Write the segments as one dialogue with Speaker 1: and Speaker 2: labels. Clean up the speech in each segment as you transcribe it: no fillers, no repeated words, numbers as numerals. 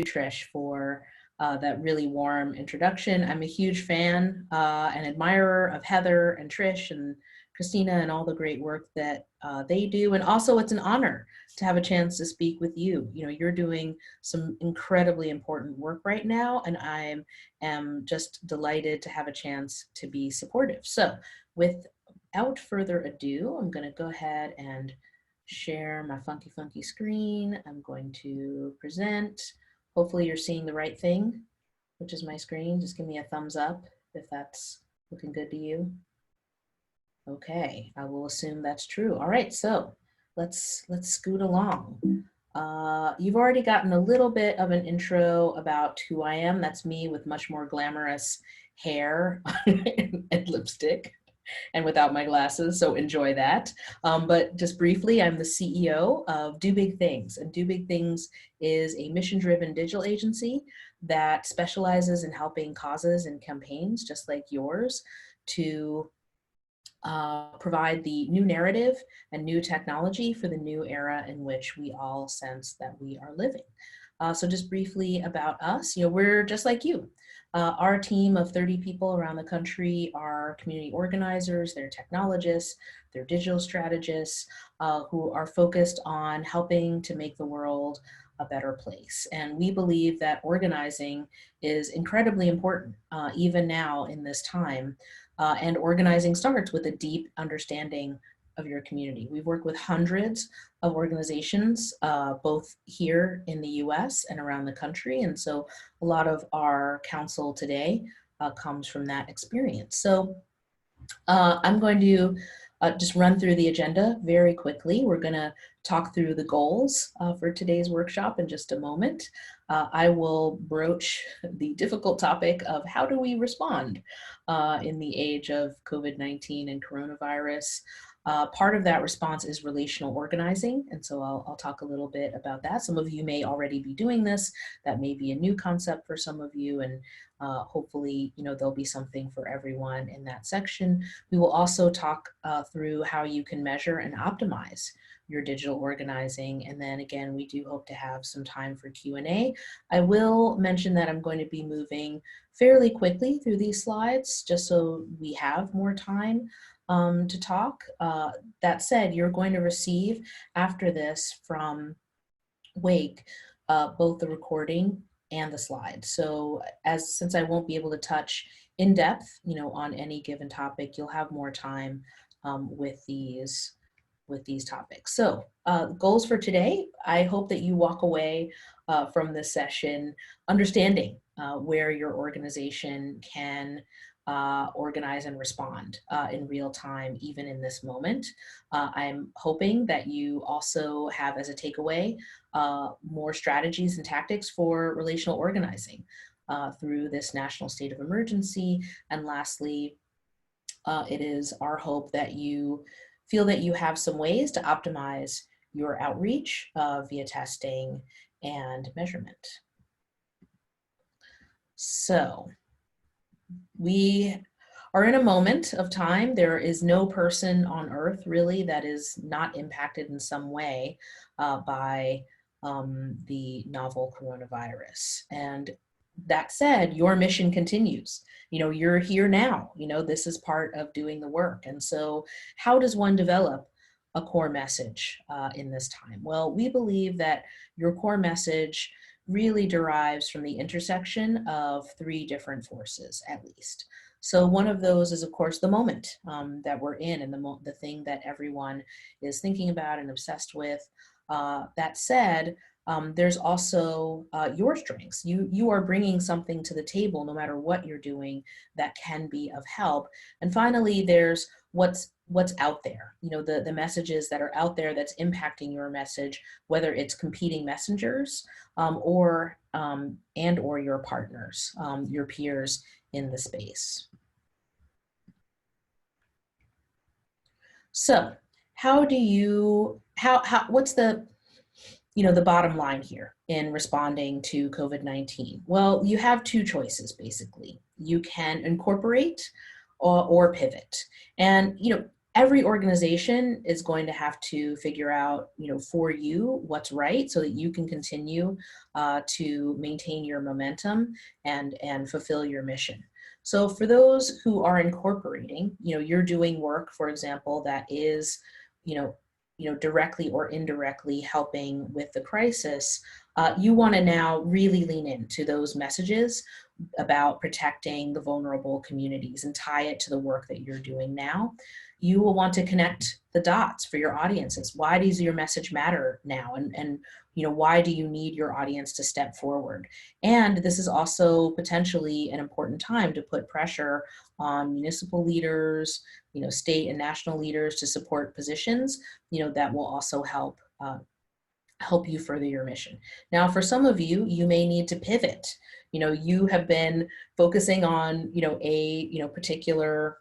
Speaker 1: Trish, for that really warm introduction. I'm a huge fan and admirer of Heather and Trish and Christina and all the great work that they do. And also it's an honor to have a chance to speak with you. You know, you're doing some incredibly important work right now, and I am just delighted to have a chance to be supportive. So without further ado, I'm going to go ahead and share my funky screen. I'm going to present. Hopefully you're seeing the right thing, which is my screen. Just give me a thumbs up if that's looking good to you. Okay, I will assume that's true. All right, so let's scoot along. You've already gotten a little bit of an intro about who I am. That's me with much more glamorous hair and lipstick and without my glasses, so enjoy that. But just briefly, I'm the CEO of Do Big Things, and Do Big Things is a mission-driven digital agency that specializes in helping causes and campaigns just like yours to provide the new narrative and new technology for the new era in which we all sense that we are living. So just briefly about us, you know, we're just like you. Our team of 30 people around the country are community organizers, they're technologists, they're digital strategists who are focused on helping to make the world a better place. And we believe that organizing is incredibly important, even now in this time. And organizing starts with a deep understanding of your community. We've worked with hundreds of organizations, both here in the US and around the country. And so a lot of our counsel today comes from that experience. So I'm going to just run through the agenda very quickly. We're going to talk through the goals for today's workshop in just a moment. I will broach the difficult topic of how do we respond in the age of COVID-19 and coronavirus. Part of that response is relational organizing, and so I'll talk a little bit about that. Some of you may already be doing this. That may be a new concept for some of you, and hopefully, you know, there'll be something for everyone in that section. We will also talk through how you can measure and optimize your digital organizing, and then again, we do hope to have some time for Q&A. I will mention that I'm going to be moving fairly quickly through these slides, just so we have more time to talk. That said, you're going to receive after this from Wake both the recording and the slides. So since I won't be able to touch in depth, you know, on any given topic, you'll have more time with these topics. So goals for today, I hope that you walk away from this session understanding where your organization can organize and respond in real time, even in this moment. I'm hoping that you also have as a takeaway more strategies and tactics for relational organizing through this national state of emergency. And lastly, it is our hope that you feel that you have some ways to optimize your outreach via testing and measurement. So we are in a moment of time. There is no person on earth really that is not impacted in some way by the novel coronavirus. And that said, your mission continues. You know, you're here now. You know, this is part of doing the work. And so how does one develop a core message in this time? Well, we believe that your core message really derives from the intersection of three different forces, at least. So one of those is, of course, the moment that we're in, and the thing that everyone is thinking about and obsessed with. That said, there's also your strengths. You are bringing something to the table, no matter what you're doing, that can be of help. And finally, there's what's out there, you know, the messages that are out there that's impacting your message, whether it's competing messengers or your partners, your peers in the space. So what's the bottom line here in responding to COVID-19? Well, you have two choices, basically. You can incorporate or pivot. And, you know, every organization is going to have to figure out, for you what's right so that you can continue to maintain your momentum and fulfill your mission. So for those who are incorporating, you're doing work, for example, that is, directly or indirectly helping with the crisis, you want to now really lean into those messages about protecting the vulnerable communities and tie it to the work that you're doing now. You will want to connect the dots for your audiences. Why does your message matter now? And why do you need your audience to step forward? And this is also potentially an important time to put pressure on municipal leaders, state and national leaders to support positions, that will also help you further your mission. Now, for some of you, you may need to pivot. You have been focusing on, a particular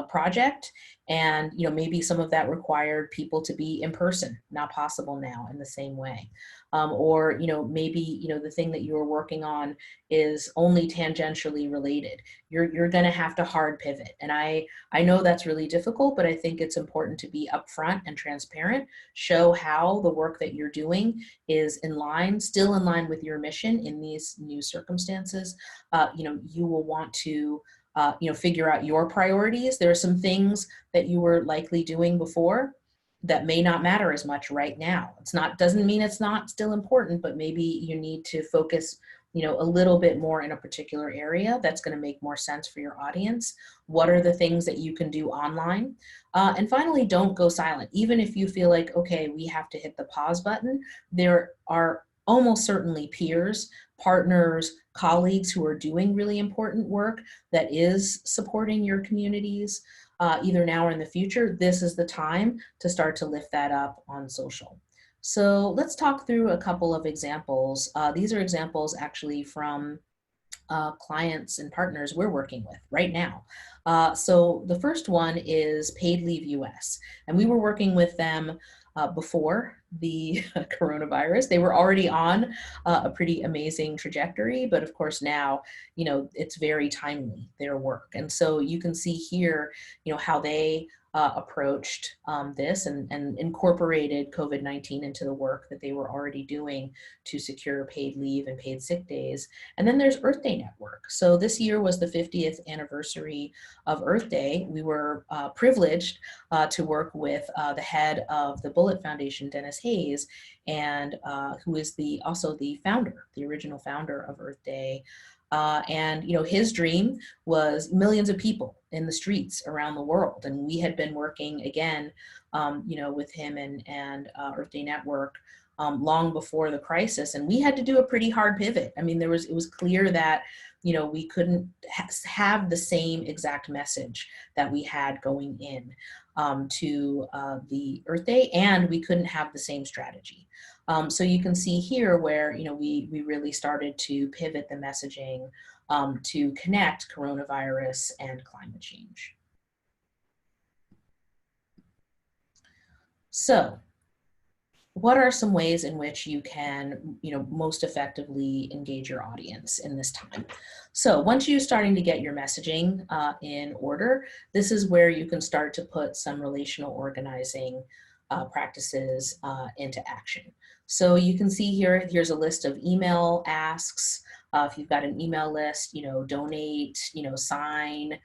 Speaker 1: project, and maybe some of that required people to be in person, not possible now in the same way, or maybe the thing that you were working on is only tangentially related. You're going to have to hard pivot, and I know that's really difficult, but I think it's important to be upfront and transparent. Show how the work that you're doing is still in line with your mission in these new circumstances. You will want to figure out your priorities. There are some things that you were likely doing before that may not matter as much right now. Doesn't mean it's not still important, but maybe you need to focus, a little bit more in a particular area that's going to make more sense for your audience. What are the things that you can do online? And finally, don't go silent. Even if you feel like, okay, we have to hit the pause button, there are almost certainly peers, partners, colleagues who are doing really important work that is supporting your communities, either now or in the future. This is the time to start to lift that up on social. So let's talk through a couple of examples. These are examples actually from clients and partners we're working with right now. So the first one is Paid Leave US, and we were working with them before the coronavirus. They were already on a pretty amazing trajectory, but of course now, it's very timely, their work. And so you can see here, how they approached this and incorporated COVID-19 into the work that they were already doing to secure paid leave and paid sick days. And then there's Earth Day Network. So this year was the 50th anniversary of Earth Day. We were privileged to work with the head of the Bullitt Foundation, Dennis Hayes, and who is also the original founder of Earth Day. And his dream was millions of people in the streets around the world. And we had been working again, with him and Earth Day Network long before the crisis. And we had to do a pretty hard pivot. I mean, it was clear that, we couldn't have the same exact message that we had going in to the Earth Day, and we couldn't have the same strategy. So you can see here where, we really started to pivot the messaging to connect coronavirus and climate change. So what are some ways in which you can, most effectively engage your audience in this time? So once you're starting to get your messaging in order, this is where you can start to put some relational organizing practices into action. So you can see here's a list of email asks. If you've got an email list, donate, sign,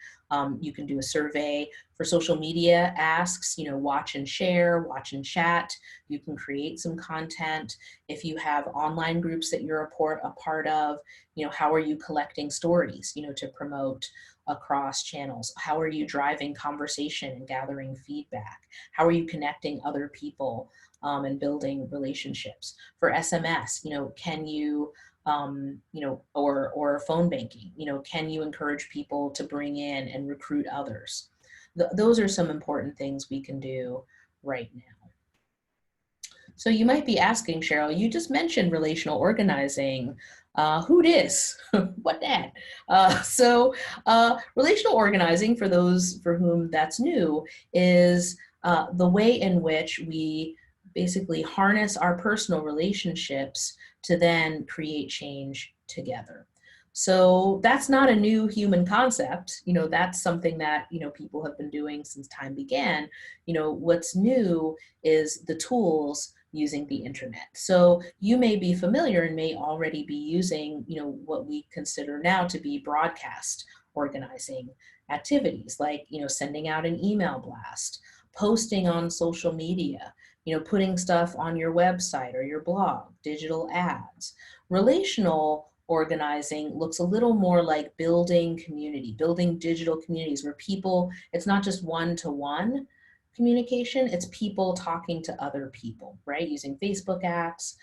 Speaker 1: you can do a survey. For social media asks, watch and share, watch and chat. You can create some content. If you have online groups that you're a part of, how are you collecting stories, to promote across channels? How are you driving conversation and gathering feedback? How are you connecting other people and building relationships? For SMS, can you or phone banking, can you encourage people to bring in and recruit others? Those are some important things we can do right now. So you might be asking, Cheryl, you just mentioned relational organizing. Who dis? What that? Relational organizing, for those for whom that's new, is the way in which we basically harness our personal relationships to then create change together. So that's not a new human concept. That's something that, people have been doing since time began. What's new is the tools using the internet. So you may be familiar and may already be using, what we consider now to be broadcast organizing activities, like, sending out an email blast, posting on social media, putting stuff on your website or your blog, digital ads. Relational organizing looks a little more like building community, building digital communities where people, it's not just one-to-one communication, it's people talking to other people, right? Using Facebook apps,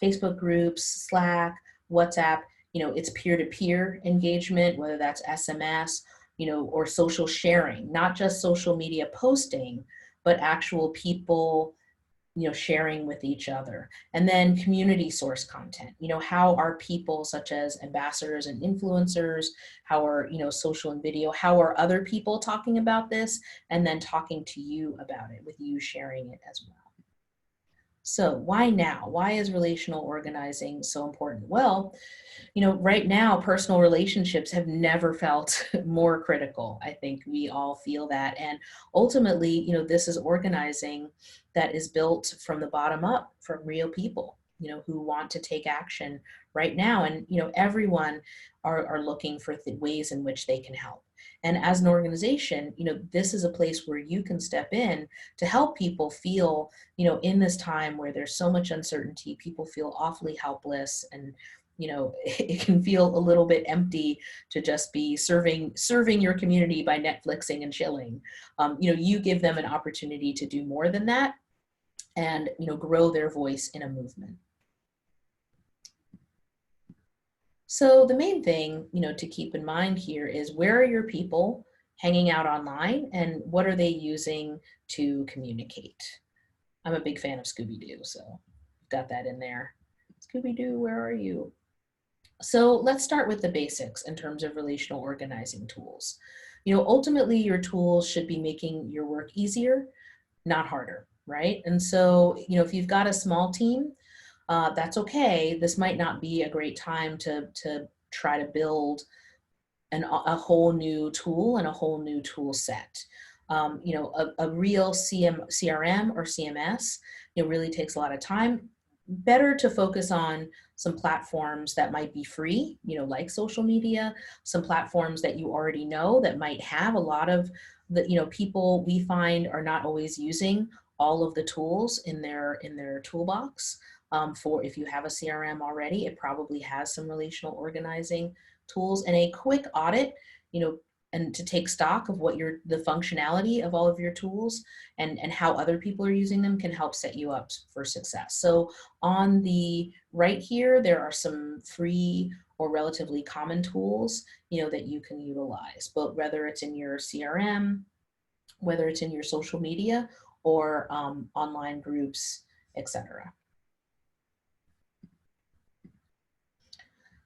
Speaker 1: Facebook groups, Slack, WhatsApp, it's peer-to-peer engagement, whether that's SMS, or social sharing, not just social media posting, but actual people sharing with each other. And then community source content, how are people such as ambassadors and influencers, how are, social and video, how are other people talking about this, and then talking to you about it, with you sharing it as well. So why now? Why is relational organizing so important? Well, right now, personal relationships have never felt more critical. I think we all feel that. And ultimately, this is organizing that is built from the bottom up, from real people, who want to take action right now. And, everyone are looking for ways in which they can help. And as an organization, this is a place where you can step in to help people feel, in this time where there's so much uncertainty, people feel awfully helpless, and it can feel a little bit empty to just be serving your community by Netflixing and chilling. You give them an opportunity to do more than that, and grow their voice in a movement. So the main thing, to keep in mind here is, where are your people hanging out online, and what are they using to communicate? I'm a big fan of Scooby-Doo, so got that in there. Scooby-Doo, where are you? So let's start with the basics in terms of relational organizing tools. Ultimately, your tools should be making your work easier, not harder, right? And so, if you've got a small team, that's okay. This might not be a great time to try to build a whole new tool and a whole new tool set. A real CRM or CMS, really takes a lot of time. Better to focus on some platforms that might be free, like social media, some platforms that you already know that might have a lot of the, people we find are not always using all of the tools in their toolbox. For if you have a CRM already, it probably has some relational organizing tools. And a quick audit, and to take stock of what the functionality of all of your tools and how other people are using them, can help set you up for success. So on the right here, there are some free or relatively common tools, that you can utilize, but whether it's in your CRM, whether it's in your social media, or online groups, etc.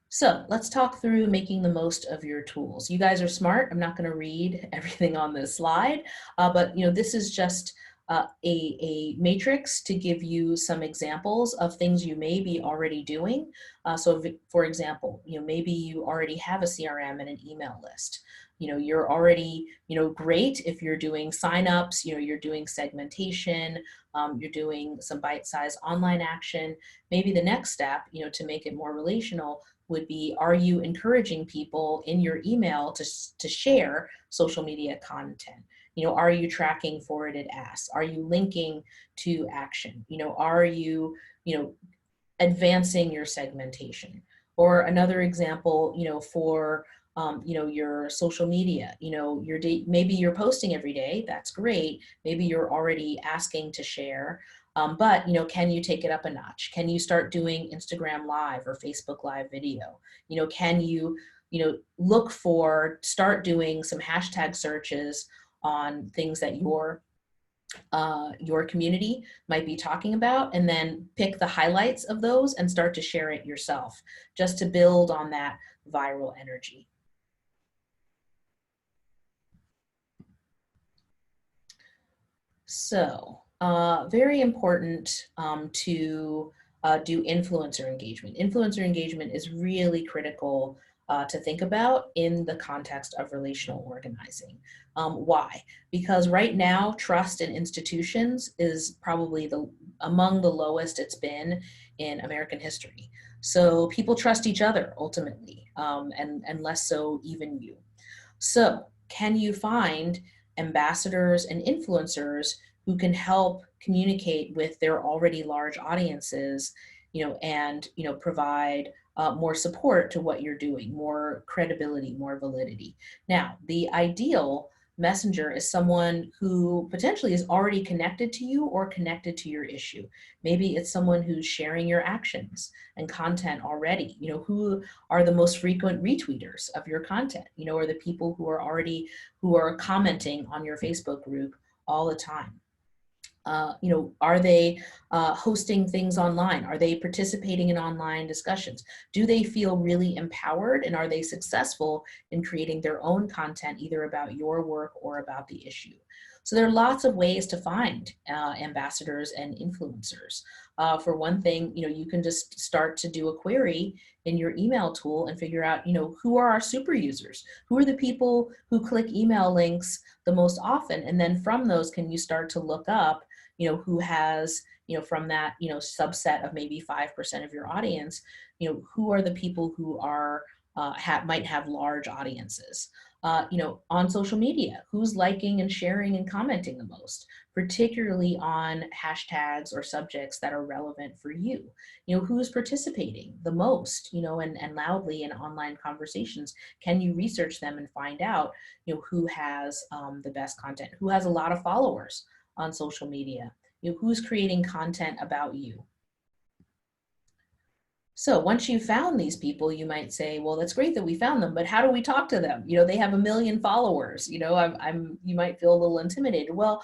Speaker 1: So let's talk through making the most of your tools. You guys are smart. I'm not going to read everything on this slide, but this is just a matrix to give you some examples of things you may be already doing. So for example, maybe you already have a CRM and an email list. You're already, great if you're doing signups, you're doing segmentation, you're doing some bite-sized online action. Maybe the next step, to make it more relational, would be, are you encouraging people in your email to share social media content? Are you tracking forwarded asks? Are you linking to action? Are you, advancing your segmentation? Or another example, for your social media, maybe you're posting every day. That's great. Maybe you're already asking to share. But, can you take it up a notch? Can you start doing Instagram Live or Facebook Live video? Can you, start doing some hashtag searches on things that your community might be talking about, and then pick the highlights of those and start to share it yourself, just to build on that viral energy. So very important to do influencer engagement. Influencer engagement is really critical to think about in the context of relational organizing. Why? Because right now, trust in institutions is probably among the lowest it's been in American history. So people trust each other ultimately, and less so even you. So can you find ambassadors and influencers who can help communicate with their already large audiences, and provide more support to what you're doing, more credibility, more validity. Now, the ideal messenger is someone who potentially is already connected to you or connected to your issue. Maybe it's someone who's sharing your actions and content already. Who are the most frequent retweeters of your content, or the people who are commenting on your Facebook group all the time. Are they hosting things online? Are they participating in online discussions? Do they feel really empowered, and are they successful in creating their own content, either about your work or about the issue? So there are lots of ways to find ambassadors and influencers. For one thing, you can just start to do a query in your email tool and figure out, who are our super users? Who are the people who click email links the most often? And then from those, can you start to look up who has, from that, subset of maybe 5% of your audience, who are the people who are, might have large audiences. On social media, who's liking and sharing and commenting the most, particularly on hashtags or subjects that are relevant for you. Who's participating the most, and loudly in online conversations. Can you research them and find out, who has the best content, who has a lot of followers on social media, who's creating content about you. So once you've found these people, you might say, well, that's great that we found them, but how do we talk to them? They have 1 million followers, you might feel a little intimidated. Well,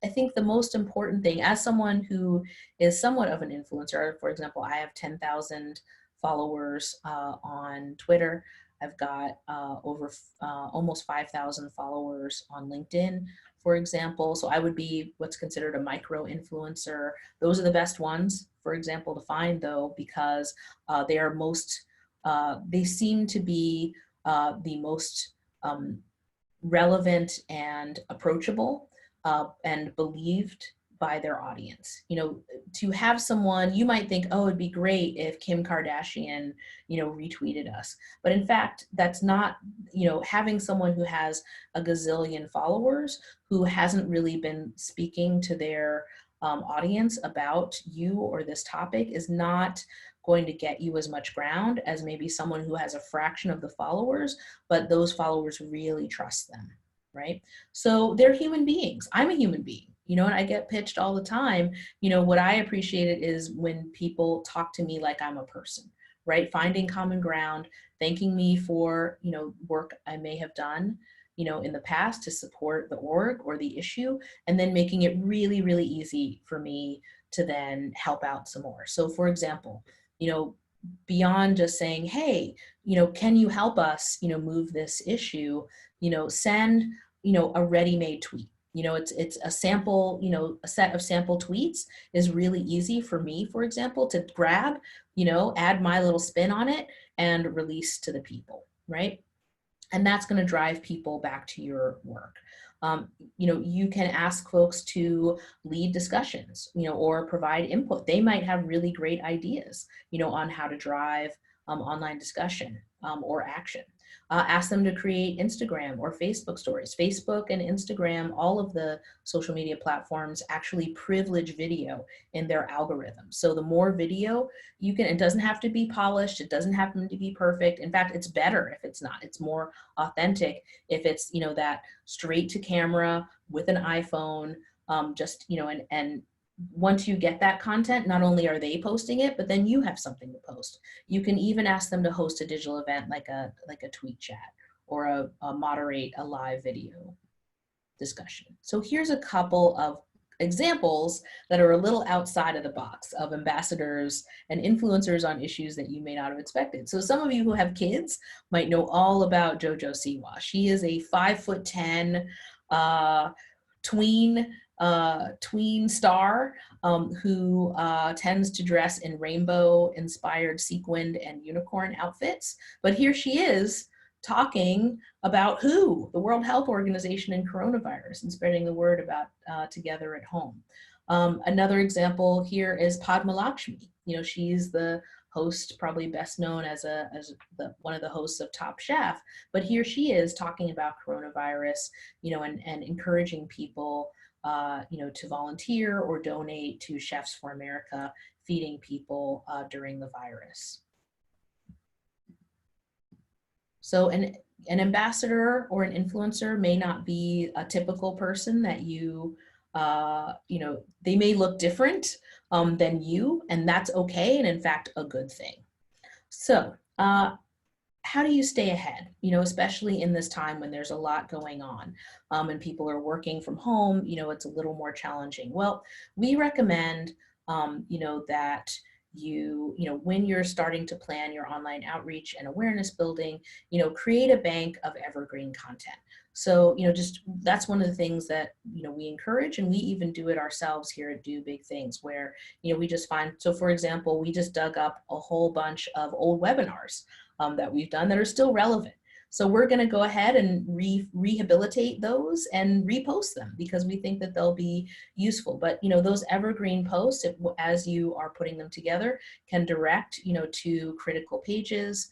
Speaker 1: I think the most important thing, as someone who is somewhat of an influencer, for example, I have 10,000 followers on Twitter. I've got almost 5,000 followers on LinkedIn, for example. So I would be what's considered a micro influencer. Those are the best ones, for example, to find, though, because they seem to be the most relevant and approachable and believed by their audience. To have someone, you might think, oh, it'd be great if Kim Kardashian, retweeted us. But in fact, that's not, having someone who has a gazillion followers who hasn't really been speaking to their audience about you or this topic is not going to get you as much ground as maybe someone who has a fraction of the followers, but those followers really trust them, right? So they're human beings. I'm a human being. And I get pitched all the time. What I appreciate is when people talk to me like I'm a person, right? Finding common ground, thanking me for, work I may have done, in the past to support the org or the issue, and then making it really, really easy for me to then help out some more. So for example, beyond just saying, hey, can you help us, move this issue, send, a ready-made tweet. It's a sample, a set of sample tweets is really easy for me, for example, to grab, add my little spin on it and release to the people, right? And that's going to drive people back to your work. You can ask folks to lead discussions, or provide input. They might have really great ideas, on how to drive online discussion or action. Ask them to create Instagram or Facebook stories. Facebook and Instagram, all of the social media platforms actually privilege video in their algorithms. So the more video you can, it doesn't have to be polished. It doesn't have to be perfect. In fact, it's better if it's not. It's more authentic if it's, that straight to camera with an iPhone, and once you get that content, not only are they posting it, but then you have something to post. You can even ask them to host a digital event like a tweet chat or moderate a live video discussion. So here's a couple of examples that are a little outside of the box of ambassadors and influencers on issues that you may not have expected. So some of you who have kids might know all about JoJo Siwa. She is a 5'10" tween tween star who tends to dress in rainbow-inspired sequined and unicorn outfits. But here she is talking about WHO, the World Health Organization, and coronavirus, and spreading the word about Together at Home. Another example here is Padma Lakshmi. You know, she's the host, probably best known as one of the hosts of Top Chef, but here she is talking about coronavirus, you know, and encouraging people, you know, to volunteer or donate to Chefs for America, feeding people during the virus. So an ambassador or an influencer may not be a typical person that you know, they may look different than you, and that's okay, and in fact, a good thing. So how do you stay ahead, you know, especially in this time when there's a lot going on and people are working from home, you know, it's a little more challenging. Well, we recommend, you know, that you know, when you're starting to plan your online outreach and awareness building, you know, create a bank of evergreen content. So, you know, just that's one of the things that, you know, we encourage, and we even do it ourselves here at Do Big Things, where, you know, we just find, so for example, we just dug up a whole bunch of old webinars that we've done that are still relevant. So we're going to go ahead and rehabilitate those and repost them because we think that they'll be useful. But, you know, those evergreen posts, as you are putting them together, can direct, you know, to critical pages,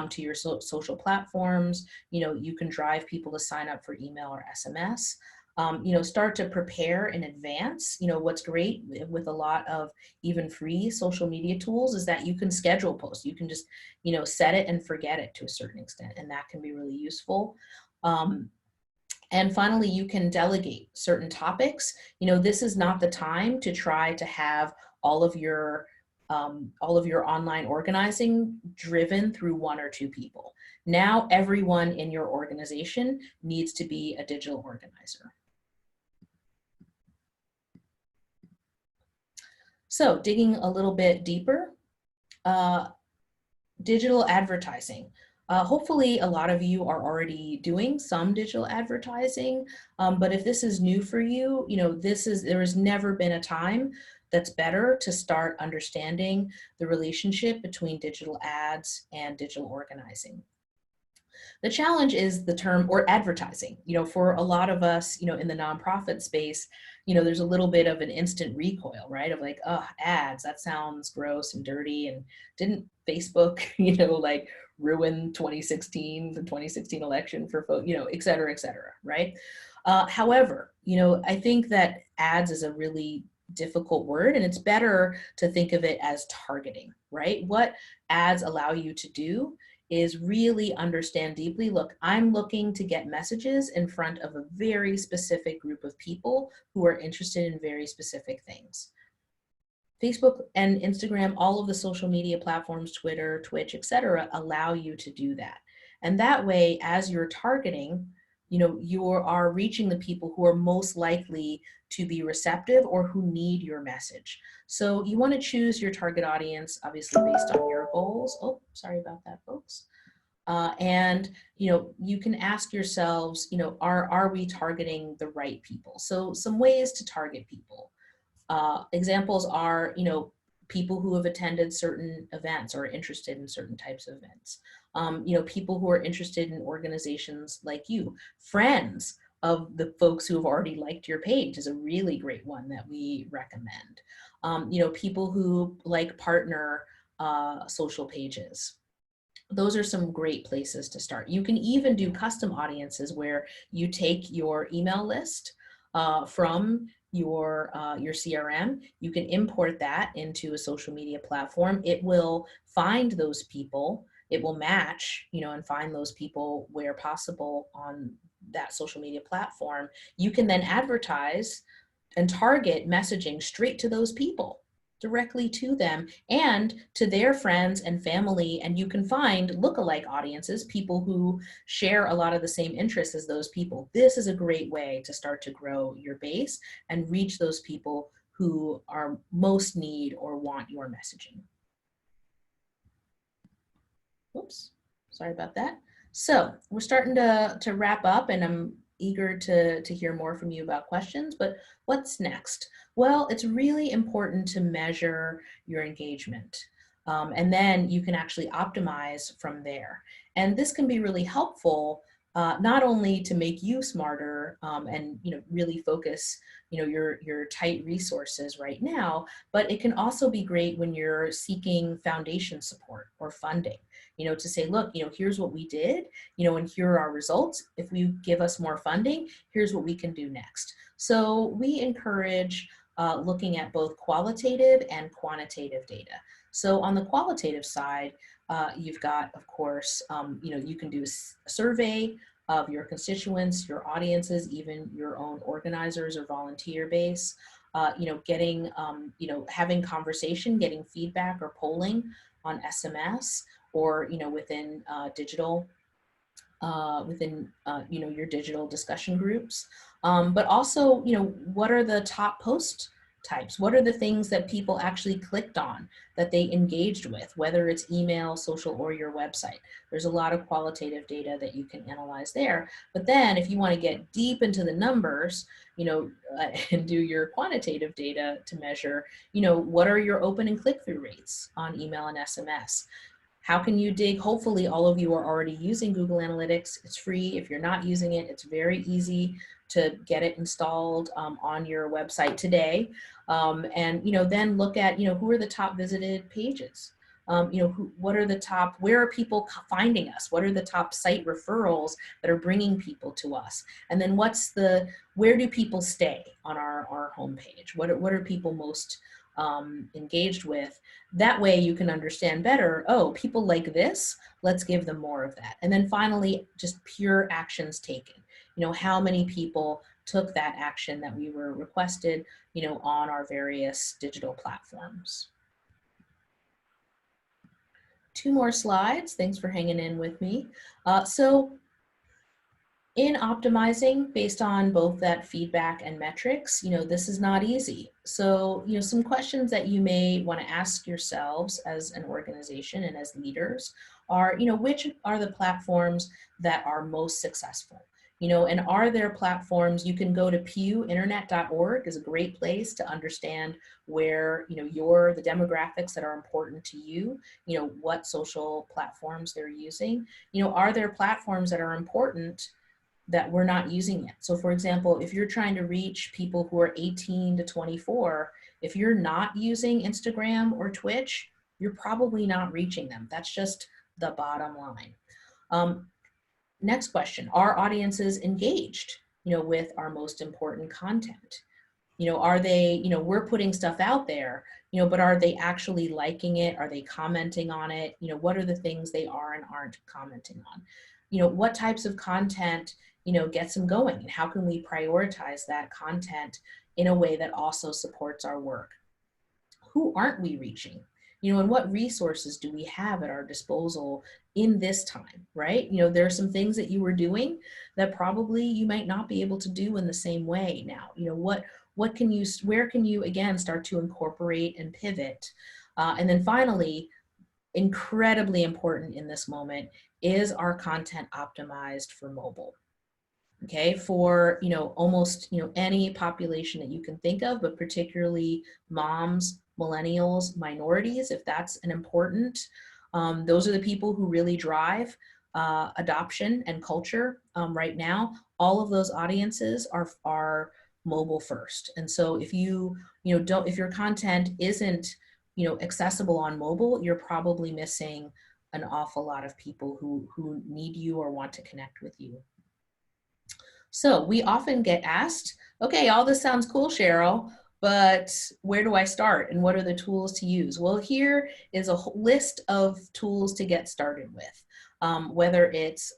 Speaker 1: to your social platforms. You know, you can drive people to sign up for email or SMS. You know, start to prepare in advance. You know, what's great with a lot of even free social media tools is that you can schedule posts. You can just, you know, set it and forget it to a certain extent, and that can be really useful. And finally, you can delegate certain topics. You know, this is not the time to try to have all of your online organizing driven through one or two people. Now, everyone in your organization needs to be a digital organizer. So digging a little bit deeper, digital advertising. Hopefully a lot of you are already doing some digital advertising, but if this is new for you, you know, there has never been a time that's better to start understanding the relationship between digital ads and digital organizing. The challenge is the term, or advertising. You know, for a lot of us, you know, in the nonprofit space, you know, there's a little bit of an instant recoil, right? Of like, oh, ads, that sounds gross and dirty. And didn't Facebook, you know, like ruin the 2016 election for folks, you know, et cetera, right? However, you know, I think that ads is a really difficult word, and it's better to think of it as targeting, right? What ads allow you to do is really understand deeply, look, I'm looking to get messages in front of a very specific group of people who are interested in very specific things. Facebook and Instagram, all of the social media platforms, Twitter, Twitch, etc., allow you to do that. And that way, as you're targeting, you know, you are reaching the people who are most likely to be receptive or who need your message. So you want to choose your target audience, obviously based on your goals. Oh, sorry about that, folks. And, you know, you can ask yourselves, you know, are we targeting the right people? So some ways to target people. Examples are, you know, people who have attended certain events or are interested in certain types of events. You know, people who are interested in organizations like you. Friends of the folks who have already liked your page is a really great one that we recommend. You know, people who like partner social pages. Those are some great places to start. You can even do custom audiences where you take your email list from your CRM. You can import that into a social media platform. It will find those people. It will match, you know, and find those people where possible on that social media platform. You can then advertise and target messaging straight to those people, directly to them and to their friends and family. And you can find lookalike audiences, people who share a lot of the same interests as those people. This is a great way to start to grow your base and reach those people who are most need or want your messaging. Oops, sorry about that. So we're starting to wrap up, and I'm eager to hear more from you about questions, but what's next? Well, it's really important to measure your engagement. And then you can actually optimize from there. And this can be really helpful, not only to make you smarter and really focus your tight resources right now, but it can also be great when you're seeking foundation support or funding, to say, look, here's what we did, and here are our results. If we give us more funding, here's what we can do next. So we encourage looking at both qualitative and quantitative data. So on the qualitative side, you've got, of course, you can do a survey of your constituents, your audiences, even your own organizers or volunteer base, getting, having conversation, getting feedback or polling on SMS or, within digital, your digital discussion groups. But also, what are the top post types? What are the things that people actually clicked on, that they engaged with, whether it's email, social, or your website? There's a lot of qualitative data that you can analyze there. But then if you want to get deep into the numbers, and do your quantitative data to measure, what are your open and click-through rates on email and SMS? How can you dig? Hopefully all of you are already using Google Analytics. It's free. If you're not using it, it's very easy to get it installed on your website today. And then look at who are the top visited pages. What are the top, where are people finding us? What are the top site referrals that are bringing people to us? And then where do people stay on our homepage? What are people most engaged with? That way you can understand better, oh, people like this, let's give them more of that. And then finally, just pure actions taken. How many people took that action that we were requested, on our various digital platforms. 2 more slides. Thanks for hanging in with me. So in optimizing based on both that feedback and metrics, this is not easy. So, some questions that you may want to ask yourselves as an organization and as leaders are, which are the platforms that are most successful? And are there platforms? You can go to pewinternet.org is a great place to understand where, the demographics that are important to you, what social platforms they're using. Are there platforms that are important that we're not using yet? So for example, if you're trying to reach people who are 18 to 24, if you're not using Instagram or Twitch, you're probably not reaching them. That's just the bottom line. Next question, are audiences engaged, with our most important content? Are they, we're putting stuff out there, but are they actually liking it? Are they commenting on it? What are the things they are and aren't commenting on? What types of content, gets them going, and how can we prioritize that content in a way that also supports our work? Who aren't we reaching? And what resources do we have at our disposal in this time, right? There are some things that you were doing that probably you might not be able to do in the same way now. Where can you again start to incorporate and pivot? And then finally, incredibly important in this moment, is our content optimized for mobile? Okay, for almost any population that you can think of, but particularly moms, millennials, minorities, if that's an important, those are the people who really drive adoption and culture right now. All of those audiences are mobile first. And so if if your content isn't accessible on mobile, you're probably missing an awful lot of people who need you or want to connect with you. So we often get asked, okay, all this sounds cool, Cheryl, but where do I start and what are the tools to use? Well, here is a list of tools to get started with. Whether it's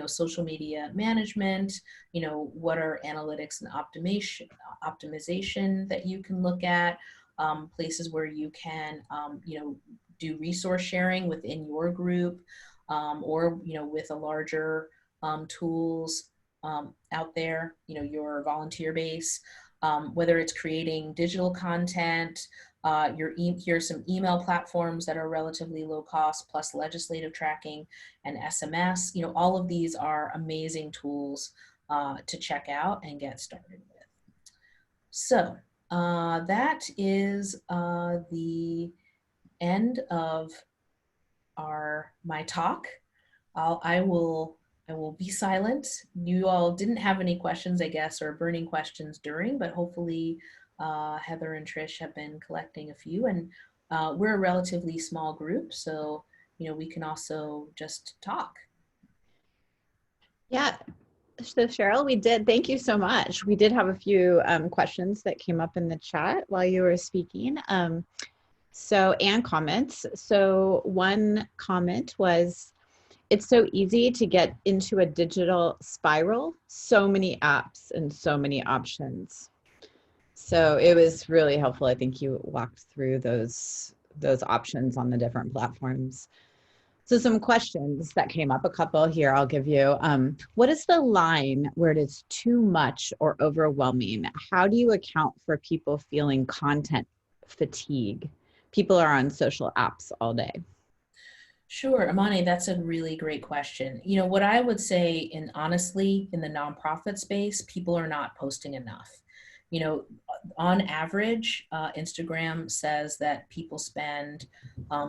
Speaker 1: social media management, what are analytics and optimization that you can look at, places where you can do resource sharing within your group, or with a larger tools out there, your volunteer base, whether it's creating digital content, here's some email platforms that are relatively low cost, plus legislative tracking and SMS. All of these are amazing tools to check out and get started with. So that is the end of my talk. I will be silent. You all didn't have any questions, I guess, or burning questions during, but hopefully Heather and Trish have been collecting a few, and we're a relatively small group, so we can also just talk.
Speaker 2: Yeah. So Cheryl, we did, thank you so much. We did have a few questions that came up in the chat while you were speaking. And comments. So one comment was, it's so easy to get into a digital spiral, so many apps and so many options. So it was really helpful. I think you walked through those options on the different platforms. So some questions that came up, a couple here I'll give you. What is the line where it is too much or overwhelming? How do you account for people feeling content fatigue? People are on social apps all day.
Speaker 1: Sure, Amani, that's a really great question. What I would say, and honestly, in the nonprofit space, people are not posting enough. On average, Instagram says that people spend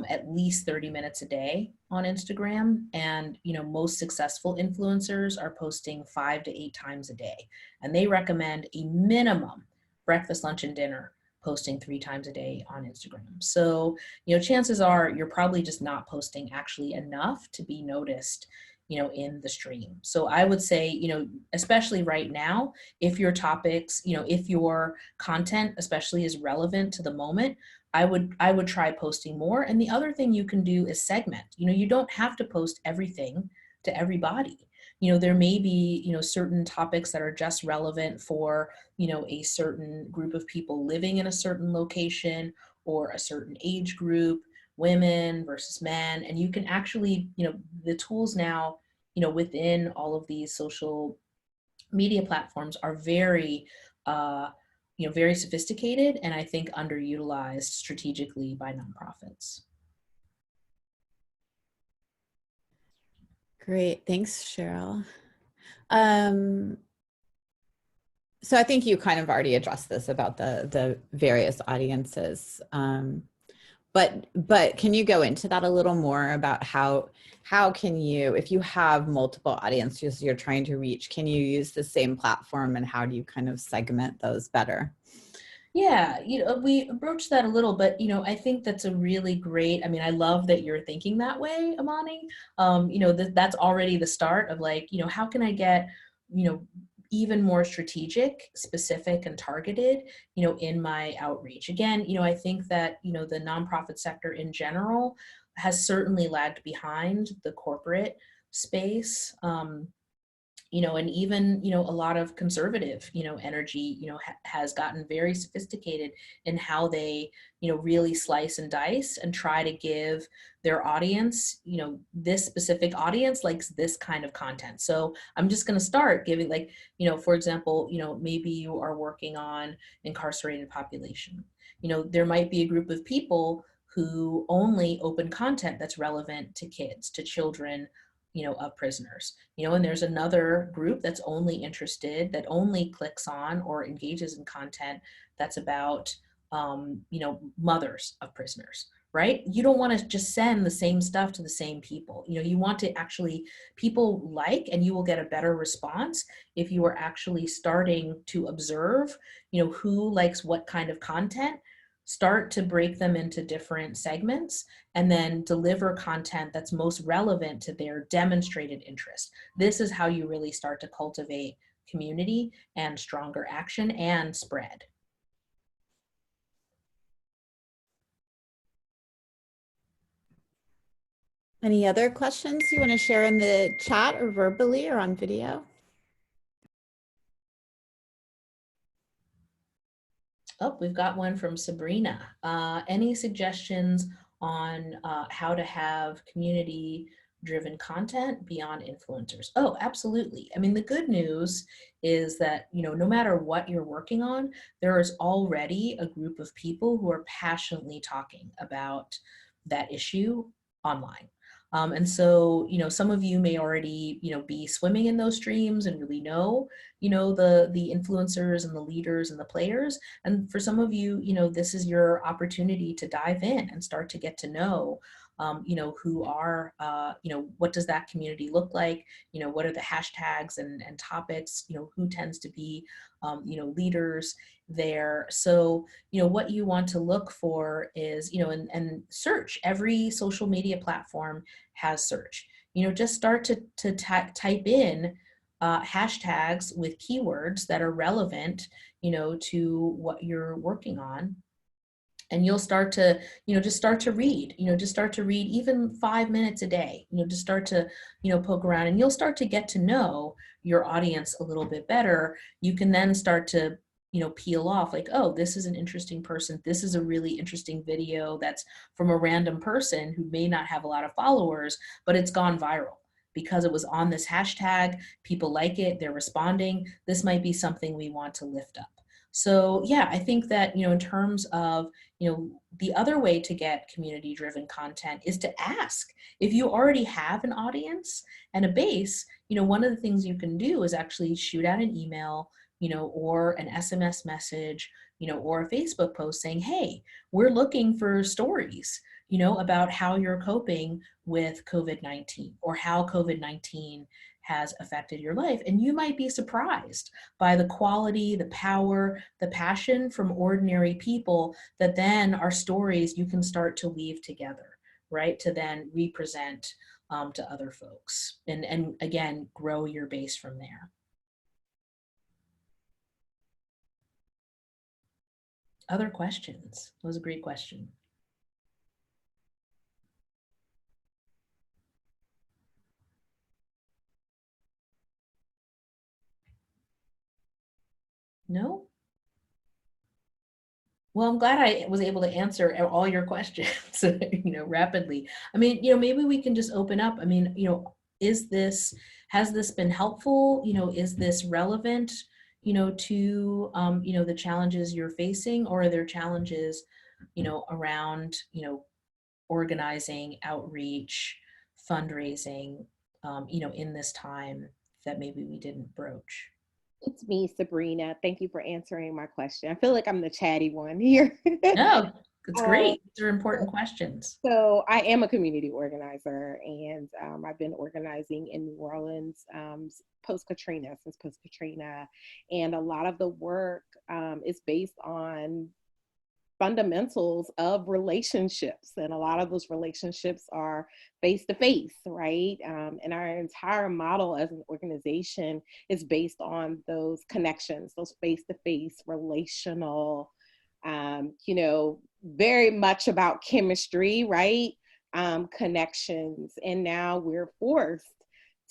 Speaker 1: at least 30 minutes a day on Instagram. And, most successful influencers are posting 5 to 8 times a day. And they recommend a minimum breakfast, lunch, and dinner posting 3 times a day on Instagram. So, chances are you're probably just not posting actually enough to be noticed in the stream. So I would say, especially right now, if your topics, if your content especially is relevant to the moment, I would try posting more. And the other thing you can do is segment. You don't have to post everything to everybody. There may be, certain topics that are just relevant for, a certain group of people living in a certain location or a certain age group, women versus men. And you can actually, the tools now, within all of these social media platforms are very, very sophisticated, and I think underutilized strategically by nonprofits.
Speaker 2: Great, thanks, Cheryl. So I think you kind of already addressed this about the various audiences. But can you go into that a little more about how can you, if you have multiple audiences you're trying to reach, can you use the same platform, and how do you kind of segment those better?
Speaker 1: Yeah, we broached that a little, but I think that's a really great, I love that you're thinking that way, Amani. That's already the start of like, how can I get, even more strategic, specific, and targeted, in my outreach. Again, I think that, the nonprofit sector in general has certainly lagged behind the corporate space. And even, a lot of conservative, energy, has gotten very sophisticated in how they, really slice and dice and try to give their audience, this specific audience likes this kind of content. So I'm just going to start giving, like, for example, maybe you are working on incarcerated population. There might be a group of people who only open content that's relevant to kids, to children, of prisoners, and there's another group that's only interested, that only clicks on or engages in content that's about, mothers of prisoners, right? You don't want to just send the same stuff to the same people. You want to actually, people like, and you will get a better response if you are actually starting to observe, who likes what kind of content, start to break them into different segments, and then deliver content that's most relevant to their demonstrated interest. This is how you really start to cultivate community and stronger action and spread.
Speaker 2: Any other questions you want to share in the chat or verbally or on video?
Speaker 1: Oh, we've got one from Sabrina. Any suggestions on how to have community-driven content beyond influencers? Oh, absolutely. The good news is that, no matter what you're working on, there is already a group of people who are passionately talking about that issue online. And so, some of you may already, be swimming in those streams and really know, the influencers and the leaders and the players. And for some of you, this is your opportunity to dive in and start to get to know, who are, what does that community look like? What are the hashtags and topics? Who tends to be, leaders there. So, what you want to look for is, and search. Every social media platform has search. Just start to type in hashtags with keywords that are relevant, to what you're working on. And you'll start to, just start to read, just start to read even 5 minutes a day, just start to, poke around, and you'll start to get to know your audience a little bit better. You can then start to, peel off like, oh, this is an interesting person. This is a really interesting video that's from a random person who may not have a lot of followers, but it's gone viral because it was on this hashtag. People like it, they're responding. This might be something we want to lift up. So yeah, I think that, in terms of, the other way to get community driven content is to ask. If you already have an audience and a base, one of the things you can do is actually shoot out an email, or an SMS message, or a Facebook post saying, hey, we're looking for stories, about how you're coping with COVID-19 or how COVID-19 has affected your life. And you might be surprised by the quality, the power, the passion from ordinary people that then are stories you can start to weave together, right? To then represent to other folks and again, grow your base from there. Other questions? That was a great question. No? Well, I'm glad I was able to answer all your questions, rapidly. I mean, maybe we can just open up. I mean, has this been helpful? Is this relevant, to, the challenges you're facing, or are there challenges, around, organizing, outreach, fundraising, in this time that maybe we didn't broach?
Speaker 3: It's me, Sabrina. Thank you for answering my question. I feel like I'm the chatty one here.
Speaker 1: No, it's
Speaker 3: Um,
Speaker 1: great. These are important questions.
Speaker 3: so I am a community organizer, and I've been organizing in New Orleans post-Katrina, since post-Katrina. And a lot of the work is based on fundamentals of relationships, and a lot of those relationships are face to face, right? And our entire model as an organization is based on those connections, those face to face relational, very much about chemistry, right? Connections. And now we're forced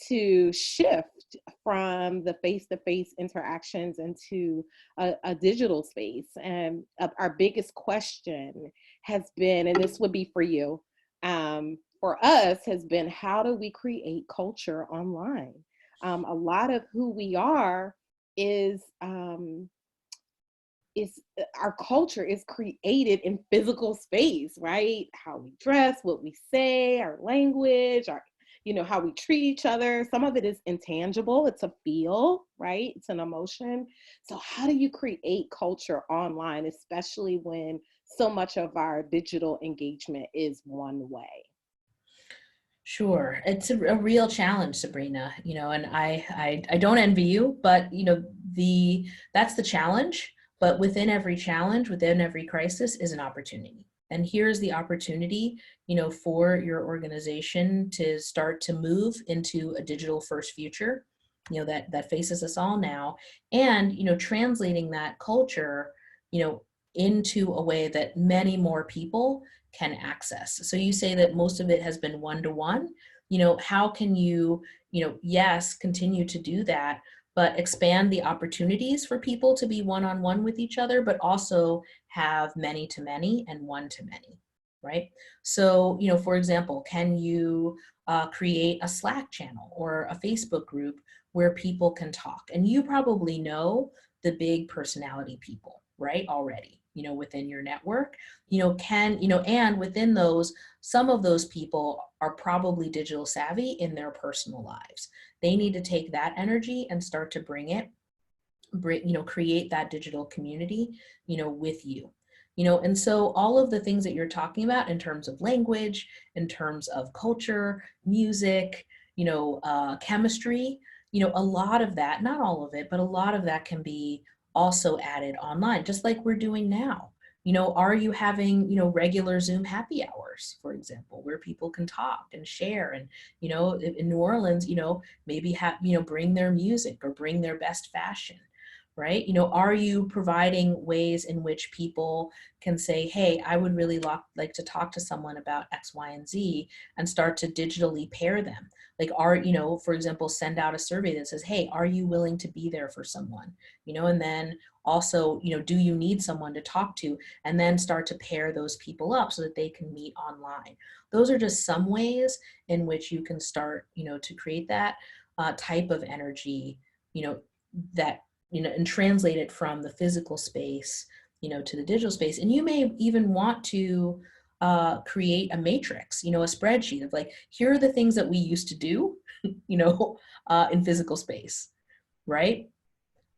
Speaker 3: to shift from the face-to-face interactions into a digital space. And our biggest question has been, and this would be for you, for us, has been, how do we create culture online? A lot of who we are is our culture is created in physical space, right? How we dress, what we say, our language, how we treat each other. Some of it is intangible. It's a feel, right? It's an emotion. So how do you create culture online, especially when so much of our digital engagement is one way?
Speaker 1: Sure. It's a real challenge, Sabrina, and I don't envy you, but that's the challenge. But within every challenge, within every crisis is an opportunity. And here's the opportunity, for your organization to start to move into a digital first future, that faces us all now. And, translating that culture, into a way that many more people can access. So you say that most of it has been one-to-one, how can you, yes, continue to do that, but expand the opportunities for people to be one-on-one with each other, but also have many-to-many and one-to-many, right? So, for example, can you create a Slack channel or a Facebook group where people can talk? And you probably know the big personality people, right, already. within your network, and within those, some of those people are probably digital savvy in their personal lives. They need to take that energy and start to create that digital community, with you. And so all of the things that you're talking about in terms of language, in terms of culture, music, chemistry, a lot of that, not all of it, but a lot of that can be also added online, just like we're doing now. Are you having, regular Zoom happy hours, for example, where people can talk and share and, in New Orleans, maybe have, bring their music or bring their best fashion, right? Are you providing ways in which people can say, hey, I would really like to talk to someone about X, Y, and Z, and start to digitally pair them? Like, for example, send out a survey that says, hey, are you willing to be there for someone? And then also, do you need someone to talk to? And then start to pair those people up so that they can meet online. Those are just some ways in which you can start, to create that type of energy, that, and translate it from the physical space, to the digital space. And you may even want to create a matrix, a spreadsheet of like, here are the things that we used to do, in physical space, right?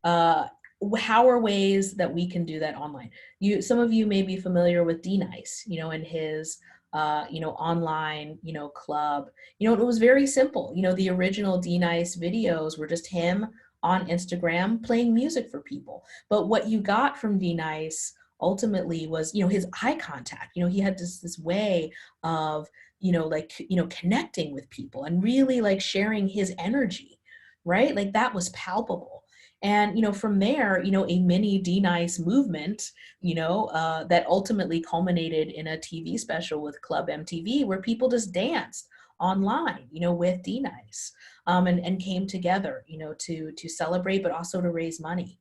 Speaker 1: How are ways that we can do that online? Some of you may be familiar with D-Nice, and his, online, club. It was very simple. The original D-Nice videos were just him on Instagram playing music for people. But what you got from D-Nice ultimately was, his eye contact. He had this way of, connecting with people and really like sharing his energy, right? Like that was palpable. And, from there, a mini D-Nice movement, that ultimately culminated in a TV special with Club MTV where people just danced online, with D-Nice, and came together, to celebrate, but also to raise money.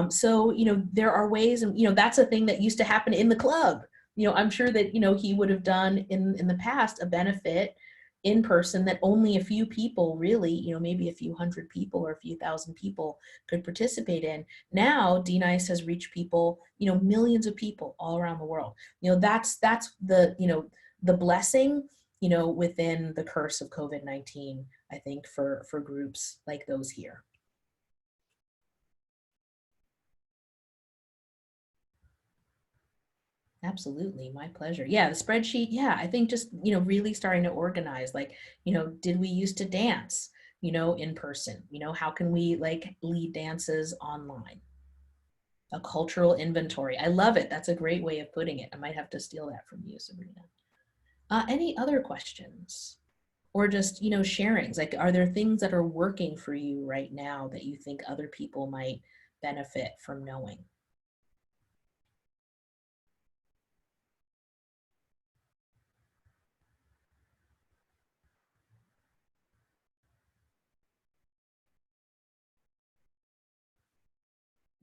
Speaker 1: So, there are ways, and, that's a thing that used to happen in the club. I'm sure that, he would have done in the past a benefit in person that only a few people really, maybe a few hundred people or a few thousand people could participate in. Now, D-Nice has reached people, millions of people all around the world. That's the, the blessing, within the curse of COVID-19, I think for groups like those here. Absolutely, my pleasure. Yeah, the spreadsheet, yeah, I think just, really starting to organize, like, did we used to dance, in person? How can we like lead dances online? A cultural inventory. I love it. That's a great way of putting it. I might have to steal that from you, Sabrina. Any other questions? Or just, sharings? Like, are there things that are working for you right now that you think other people might benefit from knowing?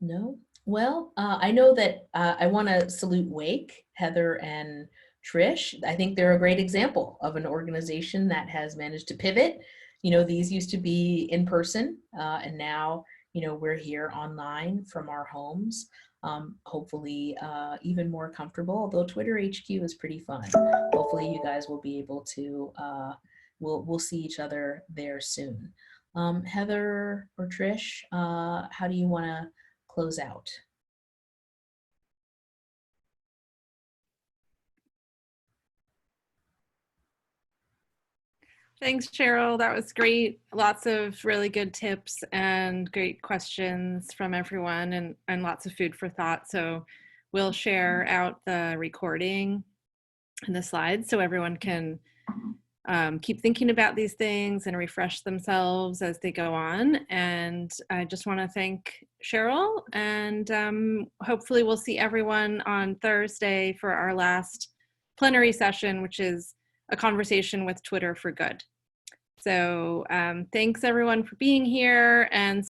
Speaker 1: No? Well, I know that I want to salute Wake, Heather, and Trish. I think they're a great example of an organization that has managed to pivot. These used to be in person, and now, we're here online from our homes, hopefully even more comfortable, although Twitter HQ is pretty fun. Hopefully you guys will be able to, we'll see each other there soon. Heather or Trish, how do you want to close out?
Speaker 4: Thanks, Cheryl. That was great. Lots of really good tips and great questions from everyone, and lots of food for thought. So we'll share out the recording and the slides so everyone can keep thinking about these things and refresh themselves as they go on. And I just want to thank Cheryl, and hopefully we'll see everyone on Thursday for our last plenary session, which is a conversation with Twitter for good. So thanks everyone for being here, and